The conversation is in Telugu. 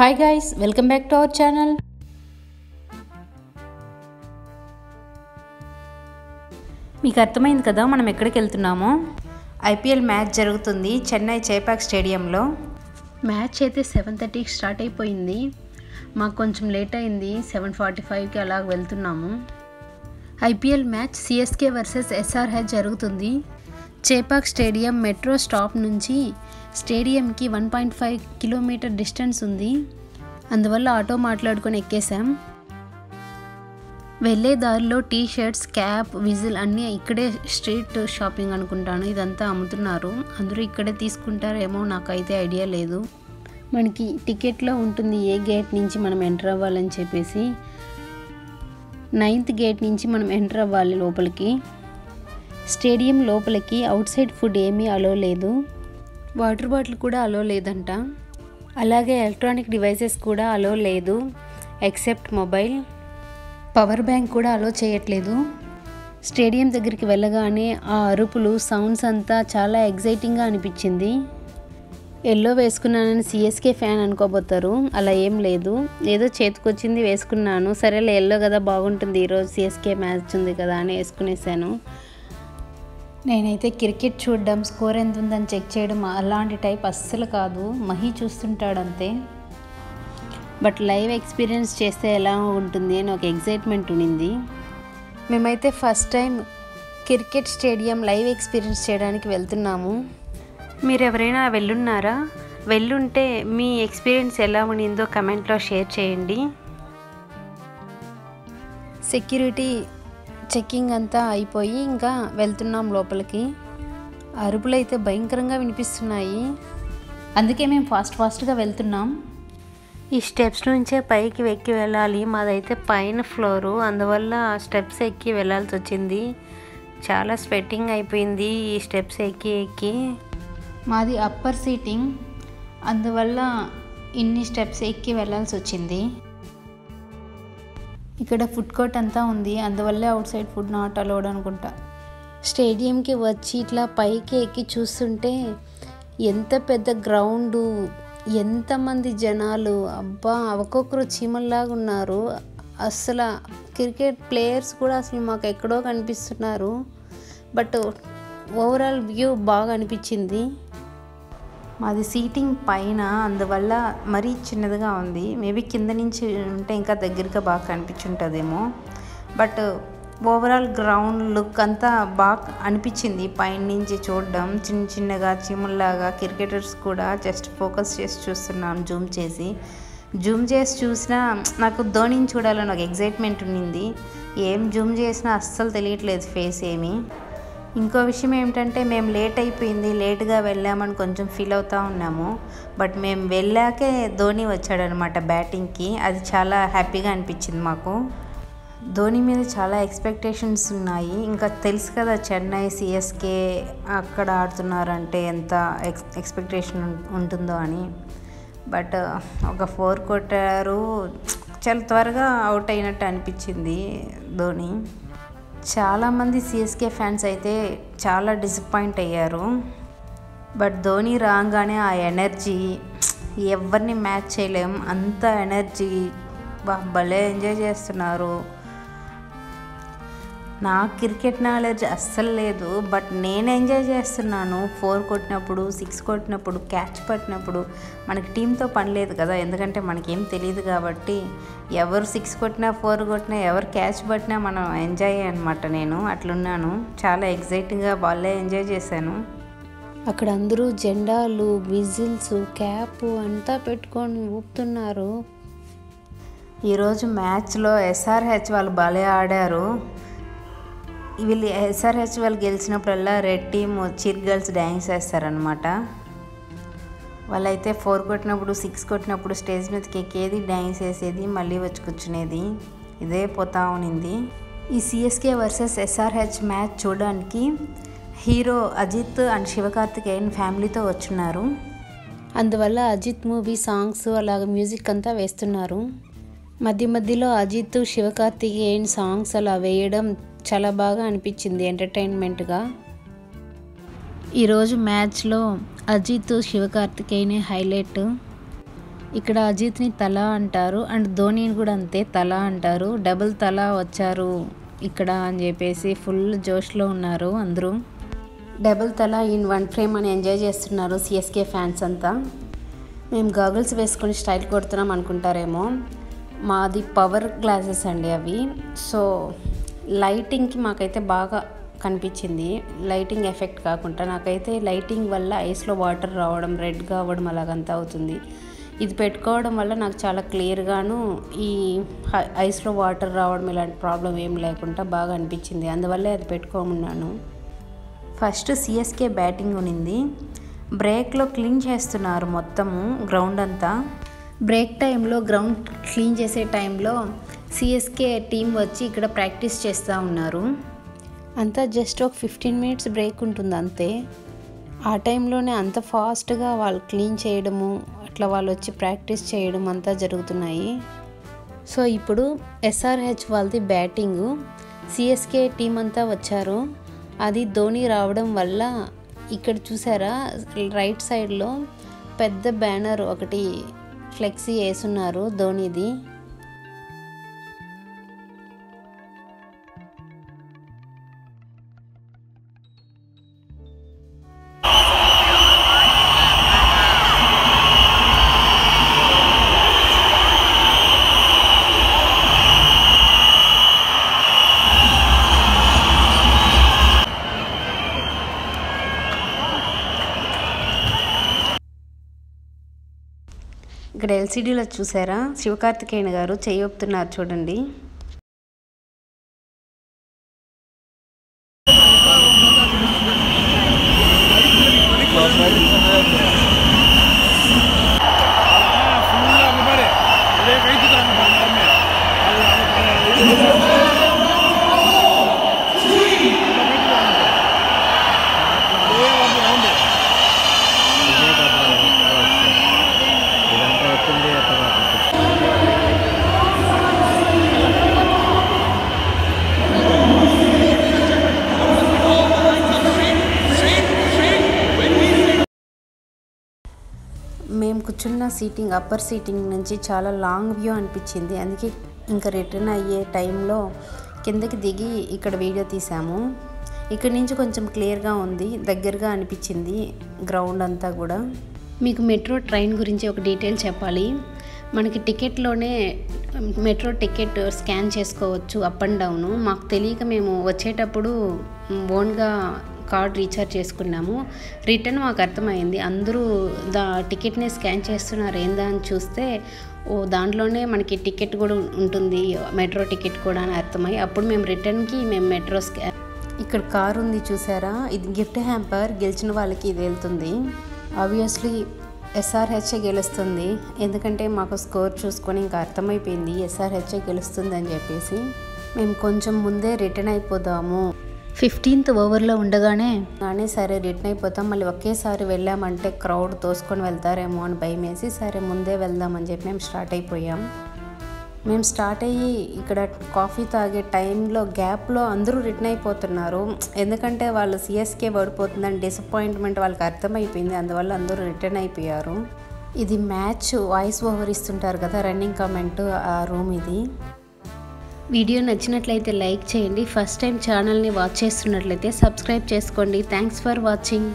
Hi guys, welcome back to our channel. మీకు అర్థమైంది కదా మనం ఎక్కడికి వెళ్తున్నామో. ఐపీఎల్ మ్యాచ్ జరుగుతుంది చెన్నై చేపాక్ స్టేడియంలో. మ్యాచ్ అయితే 7:30కి స్టార్ట్ అయిపోయింది. మాకు కొంచెం లేట్ అయింది, 7:45కి అలా వెళ్తున్నాము. IPL match CSK versus SRH జరుగుతుంది. చేపాక్ స్టేడియం మెట్రో స్టాప్ నుంచి స్టేడియంకి 1.5 కిలోమీటర్ డిస్టెన్స్ ఉంది. అందువల్ల ఆటో మాట్లాడుకొని ఎక్కేసాం. వెళ్ళే దారిలో టీ షర్ట్స్, క్యాప్, విజిల్ అన్నీ ఇక్కడే స్ట్రీట్ షాపింగ్ అనుకుంటాను, ఇదంతా అమ్ముతున్నారు. అందరూ ఇక్కడే తీసుకుంటారేమో, నాకైతే ఐడియా లేదు. మనకి టికెట్లో ఉంటుంది ఏ గేట్ నుంచి మనం ఎంటర్ అవ్వాలని చెప్పేసి. 9th గేట్ నుంచి మనం ఎంటర్ అవ్వాలి లోపలికి. స్టేడియం లోపలికి అవుట్ సైడ్ ఫుడ్ ఏమీ అలో లేదు. వాటర్ బాటిల్ కూడా అలో లేదంట. అలాగే ఎలక్ట్రానిక్ డివైసెస్ కూడా అలో లేదు, ఎక్సెప్ట్ మొబైల్. పవర్ బ్యాంక్ కూడా అలో చేయట్లేదు. స్టేడియం దగ్గరికి వెళ్ళగానే ఆ అరుపులు, సౌండ్స్ అంతా చాలా ఎగ్జైటింగ్గా అనిపించింది. ఎల్లో వేసుకున్నానని సిఎస్కే ఫ్యాన్ అనుకోబోతారు, అలా ఏం లేదు. ఏదో చేతికొచ్చింది వేసుకున్నాను. సరేలే, ఎల్లో కదా బాగుంటుంది, ఈరోజు సిఎస్కే మ్యాచ్ ఉంది కదా అని వేసుకునేసాను. నేనైతే క్రికెట్ చూడడం, స్కోర్ ఎంత ఉందని చెక్ చేయడం అలాంటి టైప్ అస్సలు కాదు. మహి చూస్తుంటాడంతే. బట్ లైవ్ ఎక్స్పీరియన్స్ చేస్తే ఎలా ఉంటుంది అని ఒక ఎగ్జైట్మెంట్ ఉండింది. మేమైతే first time cricket stadium live experience చేయడానికి వెళ్తున్నాము. మీరు ఎవరైనా వెళ్ళున్నారా? వెళ్ళుంటే మీ ఎక్స్పీరియన్స్ ఎలా ఉండిందో కమెంట్లో షేర్ చేయండి. సెక్యూరిటీ చెక్కింగ్ అంతా అయిపోయి ఇంకా వెళ్తున్నాం లోపలికి. అరుపులు అయితే భయంకరంగా వినిపిస్తున్నాయి, అందుకే మేము ఫాస్ట్గా వెళ్తున్నాం. ఈ స్టెప్స్ నుంచే పైకి ఎక్కి వెళ్ళాలి. మాదైతే పైన ఫ్లోరు, అందువల్ల స్టెప్స్ ఎక్కి వెళ్ళాల్సి వచ్చింది. చాలా స్వెట్టింగ్ అయిపోయింది ఈ స్టెప్స్ ఎక్కి. మాది అప్పర్ సీటింగ్, అందువల్ల ఇన్ని స్టెప్స్ ఎక్కి వెళ్ళాల్సి వచ్చింది. ఇక్కడ ఫుడ్ కోర్ట్ అంతా ఉంది, అందువల్లే out side food not allowed అనుకుంటా. స్టేడియంకి వచ్చి ఇట్లా పైకి ఎక్కి చూస్తుంటే ఎంత పెద్ద గ్రౌండు, ఎంతమంది జనాలు, అబ్బా ఒక్కొక్కరు చీమల్లాగా ఉన్నారు. అసలు క్రికెట్ ప్లేయర్స్ కూడా అసలు మాకు ఎక్కడో కనిపిస్తున్నారు. బట్ ఓవరాల్ వ్యూ బాగా అనిపించింది. మాది సీటింగ్ పైన, అందువల్ల మరీ చిన్నదిగా ఉంది. మేబీ కింద నుంచి ఉంటే ఇంకా దగ్గరగా బాగా కనిపించుంటుందేమో. బట్ ఓవరాల్ గ్రౌండ్ లుక్ అంతా బాగా అనిపించింది పైన నుంచి చూడడం. చిన్నగా చీమల్లాగా క్రికెటర్స్ కూడా జస్ట్ ఫోకస్ చేసి చూస్తున్నాం. జూమ్ చేసి చూసినా నాకు ధోనిని చూడాలని ఒక ఎగ్జైట్మెంట్ ఉండింది. ఏం జూమ్ చేసినా అస్సలు తెలియట్లేదు ఫేస్ ఏమీ. ఇంకో విషయం ఏమిటంటే మేము లేట్గా వెళ్ళామని కొంచెం ఫీల్ అవుతూ ఉన్నాము. బట్ మేము వెళ్ళాకే ధోని వచ్చాడనమాట బ్యాటింగ్కి. అది చాలా హ్యాపీగా అనిపించింది మాకు. ధోని మీద చాలా ఎక్స్పెక్టేషన్స్ ఉన్నాయి. ఇంకా తెలుసు కదా చెన్నై సిఎస్కే అక్కడ ఆడుతున్నారంటే ఎంత ఎక్స్పెక్టేషన్ ఉంటుందో అని. బట్ ఒక 4 కొట్టారు, చాలా త్వరగా అవుట్ అయినట్టు అనిపించింది ధోని. చాలామంది సిఎస్కే ఫ్యాన్స్ అయితే చాలా డిసప్పాయింట్ అయ్యారు. బట్ ధోని రాగానే ఆ ఎనర్జీ ఎవరిని మ్యాచ్ చేయలేం, అంత ఎనర్జీ. భలే ఎంజాయ్ చేస్తున్నారు. నాకు క్రికెట్ నాలెడ్జ్ అస్సలు లేదు, బట్ నేను ఎంజాయ్ చేస్తున్నాను. 4 కొట్టినప్పుడు, 6 కొట్టినప్పుడు, క్యాచ్ పట్టినప్పుడు. మనకి టీంతో పని లేదు కదా, ఎందుకంటే మనకేం తెలియదు కాబట్టి. ఎవరు 6 కొట్టినా, 4 కొట్టినా, ఎవరు క్యాచ్ పట్టినా మనం ఎంజాయ్ అనమాట. నేను అట్లున్నాను, చాలా ఎగ్జైటింగ్గా బాగా ఎంజాయ్ చేశాను. అక్కడ అందరూ జెండాలు, విజిల్స్, క్యాప్ అంతా పెట్టుకొని ఊపుతున్నారు. ఈరోజు మ్యాచ్లో ఎస్ఆర్హెచ్ వాళ్ళు భలే ఆడారు. వీళ్ళు ఎస్ఆర్హెచ్ వాళ్ళు గెలిచినప్పుడల్లా red team cheer girls dance వేస్తారనమాట. వాళ్ళైతే 4 కొట్టినప్పుడు, 6 కొట్టినప్పుడు స్టేజ్ మీదకి ఎక్కేది, డ్యాన్స్ వేసేది, మళ్ళీ వచ్చి కూర్చునేది. ఇదే పోతా ఉన్నింది. ఈ సిఎస్కే వర్సెస్ ఎస్ఆర్హెచ్ మ్యాచ్ చూడడానికి హీరో అజిత్ అండ్ శివకార్తికేయన్ ఫ్యామిలీతో వచ్చున్నారు. అందువల్ల అజిత్ మూవీ సాంగ్స్ అలాగ మ్యూజిక్ అంతా వేస్తున్నారు. మధ్యలో అజిత్, శివకార్తికేయన్ సాంగ్స్ అలా వేయడం చాలా బాగా అనిపించింది, ఎంటర్టైన్మెంట్గా. ఈరోజు మ్యాచ్లో అజిత్, శివకార్తికేయనే హైలైట్. ఇక్కడ అజిత్ని తల అంటారు అండ్ ధోనిని కూడా అంతే తల అంటారు. డబుల్ తల వచ్చారు ఇక్కడ అని చెప్పేసి ఫుల్ జోష్లో ఉన్నారు అందరూ. డబుల్ తల ఇన్ వన్ ఫ్రేమ్ అని ఎంజాయ్ చేస్తున్నారు సిఎస్కే ఫ్యాన్స్ అంతా. మేము గాగుల్స్ వేసుకొని స్టైల్ కొడుతున్నాం అనుకుంటారేమో, మాది పవర్ గ్లాసెస్ అండి అవి. సో లైటింగ్కి మాకైతే బాగా కనిపించింది, లైటింగ్ ఎఫెక్ట్ కాకుండా. నాకైతే లైటింగ్ వల్ల ఐస్లో వాటర్ రావడం, రెడ్గా అవ్వడం అలాగంతా అవుతుంది. ఇది పెట్టుకోవడం వల్ల నాకు చాలా క్లియర్గాను ఈ ఐస్లో వాటర్ రావడం ఇలాంటి ప్రాబ్లం ఏం లేకుండా బాగా అనిపించింది. అందువల్లే అది పెట్టుకోమన్నాను. ఫస్ట్ సిఎస్కే బ్యాటింగ్ ఉన్నింది. బ్రేక్లో క్లీన్ చేస్తున్నారు మొత్తము గ్రౌండ్ అంతా. బ్రేక్ టైంలో గ్రౌండ్ క్లీన్ చేసే టైంలో సిఎస్కే టీం వచ్చి ఇక్కడ ప్రాక్టీస్ చేస్తూ ఉన్నారు. అంతా జస్ట్ ఒక 15 మినిట్స్ బ్రేక్ ఉంటుంది అంతే. ఆ టైంలోనే అంత ఫాస్ట్గా వాళ్ళు క్లీన్ చేయడము, అట్లా వాళ్ళు వచ్చి ప్రాక్టీస్ చేయడం అంతా జరుగుతున్నాయి. సో ఇప్పుడు ఎస్ఆర్హెచ్ వాళ్ళది బ్యాటింగు, సిఎస్కే టీం అంతా వచ్చారు. అది ధోని రావడం వల్ల ఇక్కడ చూసారా రైట్ సైడ్లో పెద్ద బ్యానర్ ఒకటి ఫ్లెక్సీ వేసున్నారు ధోనిది. ఇక్కడ ఎల్సిడీలో చూసారా శివకార్తికేయన్ గారు చేయొప్పుతున్నారు చూడండి. మేము కూర్చున్న సీటింగ్ అప్పర్ సీటింగ్ నుంచి చాలా లాంగ్ వ్యూ అనిపించింది. అందుకే ఇంకా రిటర్న్ అయ్యే టైంలో కిందకి దిగి ఇక్కడ వీడియో తీసాము. ఇక్కడ నుంచి కొంచెం క్లియర్గా ఉంది, దగ్గరగా అనిపించింది గ్రౌండ్ అంతా కూడా. మీకు మెట్రో ట్రైన్ గురించి ఒక డీటెయిల్ చెప్పాలి. మనకి టికెట్లోనే మెట్రో టికెట్ స్కాన్ చేసుకోవచ్చు అప్ అండ్ డౌను. మాకు తెలియక మేము వచ్చేటప్పుడు ఓన్గా కార్డ్ రీఛార్జ్ చేసుకున్నాము. రిటర్న్ మాకు అర్థమైంది, అందరూ టికెట్ని స్కాన్ చేస్తున్నారు ఏందా అని చూస్తే ఓ దాంట్లోనే మనకి టికెట్ కూడా ఉంటుంది, మెట్రో టికెట్ కూడా అని అర్థమై అప్పుడు మేము రిటర్న్కి మెట్రో స్కాన్. ఇక్కడ కార్ ఉంది చూసారా, ఇది గిఫ్ట్ హ్యాంపర్, గెలిచిన వాళ్ళకి ఇది వెళ్తుంది. ఆబ్వియస్లీ ఎస్ఆర్హెచ్ఏ గెలుస్తుంది, ఎందుకంటే మాకు స్కోర్ చూసుకొని ఇంకా అర్థమైపోయింది ఎస్ఆర్హెచ్ఏ గెలుస్తుంది అని చెప్పేసి. మేము కొంచెం ముందే రిటర్న్ అయిపోదాము, 15th ఓవర్లో ఉండగానే సరే రిటర్న్ అయిపోతాం, మళ్ళీ ఒకేసారి వెళ్ళామంటే క్రౌడ్ తోసుకొని వెళ్తారేమో అని భయం వేసి సరే ముందే వెళ్దామని చెప్పి మేము స్టార్ట్ అయిపోయాం. మేము స్టార్ట్ అయ్యి ఇక్కడ కాఫీ తాగే టైంలో గ్యాప్లో అందరూ రిటర్న్ అయిపోతున్నారు, ఎందుకంటే వాళ్ళు సిఎస్కే ఓడిపోతుందని డిసప్పాయింట్మెంట్ వాళ్ళకి అర్థమైపోయింది, అందువల్ల అందరూ రిటర్న్ అయిపోయారు. ఇది మ్యాచ్ వాయిస్ ఓవర్ ఇస్తుంటారు కదా, రన్నింగ్ కామెంట్ ఆ రూమ్ ఇది. వీడియో నచ్చినట్లయితే లైక్ చేయండి, ఫస్ట్ టైం ఛానల్ని వాచ్ చేస్తున్నట్లయితే సబ్స్క్రైబ్ చేసుకోండి. Thanks for watching.